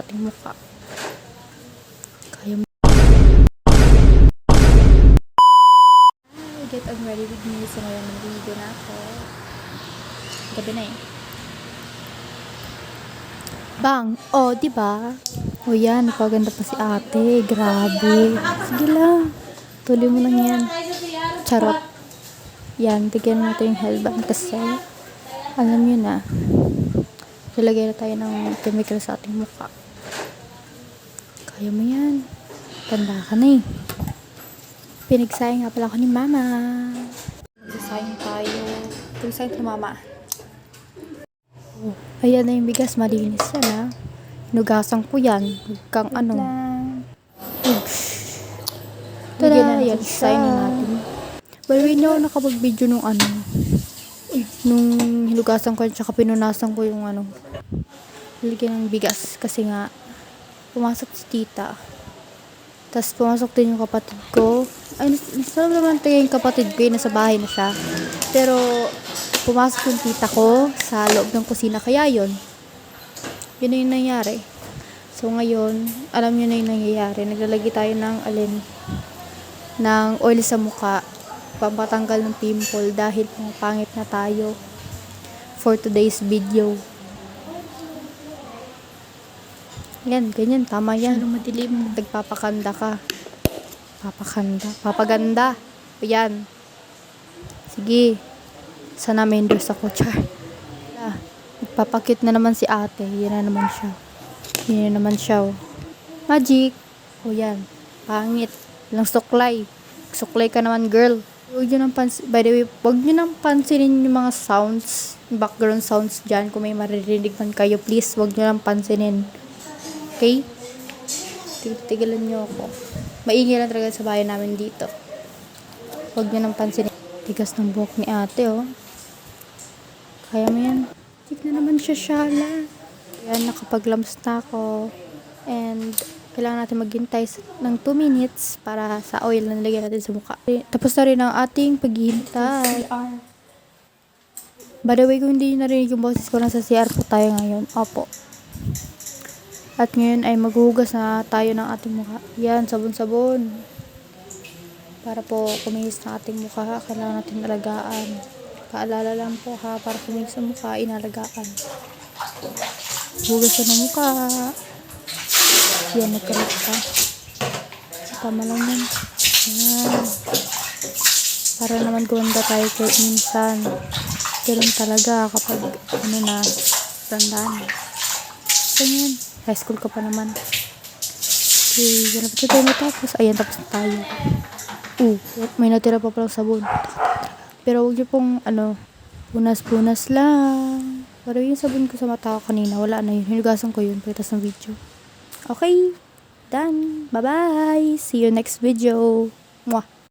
ating mukha. Kaya mo. Get on ready with me. So ngayon nandito na ako. Gabi na eh. Bang! Oh, diba? O yan, napaganda pa si ate. Grabe. Sige lang. Tuloy mo lang yan. Charot. Yan, tigyan natin yung headband kasi alam nyo na, nilagay na tayo ng chemical sa ating mukha. Kaya mo yan. Tanda ka na eh. Pinagsayang nga pala ako ni mama. Pinagsayang tayo. Pinagsayang ni mama. Oh, ayan na yung bigas. Malinis yan ha. Hinugasan ko yan. Huwag kang ano. Tada! Yan, sayang na natin. By the way, hindi ako nakapag-video nung ano. Nung hinugasan ko at saka pinunasan ko yung ano. Lalagyan ng bigas. Kasi nga, pumasok si tita. Tapos pumasok din yung kapatid ko. Ay, nasa naman tayo yung kapatid ko. Nasa bahay na siya. Pero, pumasok yung tita ko sa loob ng kusina. Kaya yun. Yun na yung nangyari. So, ngayon, alam nyo na yung nangyayari. Naglalagay tayo ng ng oil sa mukha. Pampatanggal ng pimple dahil pangit na tayo for today's video. Yan, ganyan, tama yan. Madilim. Nagpapakanda ka. Papaganda. Yan. Sige. Sana may endorse ako, char. Nagpapakit na naman si ate. Yan na naman siya. Yan na naman siya. Oh. Magic. O yan. Pangit. Lang suklay. Suklay ka naman, girl. Huwag nyo nang by the way, huwag nyo nang pansinin yung mga sounds, background sounds dyan. Kung may maririnig man kayo, please, huwag nyo nang pansinin. Okay? Tigilan nyo ako. Maingay lang talaga sa bahay namin dito. Huwag nyo nang pansinin. Tigas ng buhok ni ate, oh. Kaya mo yan. Tik na naman siya, Shala. Yan, nakapag-lumps na ako. And, kailangan natin maghintay ng 2 minutes para sa oil na nilagyan natin sa mukha. Tapos na rin ang ating paghihintay. By the way, kung hindi narinig yung boses ko, nasa CR po tayo ngayon. Opo. At ngayon ay maghuhugas na tayo ng ating mukha. Yan, sabon-sabon. Para po kumihis na ating mukha, kailangan natin alagaan. Paalala lang po ha, para kumihis sa mukha, inalagaan. Hugas na ng mukha. Yan, nagkalit ka. Tama lang yan. Yan. Para naman gumanda tayo kahit minsan. Ganun talaga kapag ano na, tandaan. Ganyan. High school ka pa naman. Okay, yan na pa tayo matapos. Ayan, tapos na tayo. May natira pa palang sabon. Pero huwag niyo pong, punas-punas lang. Pero yung sabon ko sa mata ko kanina, wala na yun. Hinugasan ko yun, pagkitas ng video. Okay, done. Bye-bye. See you next video. Mwah.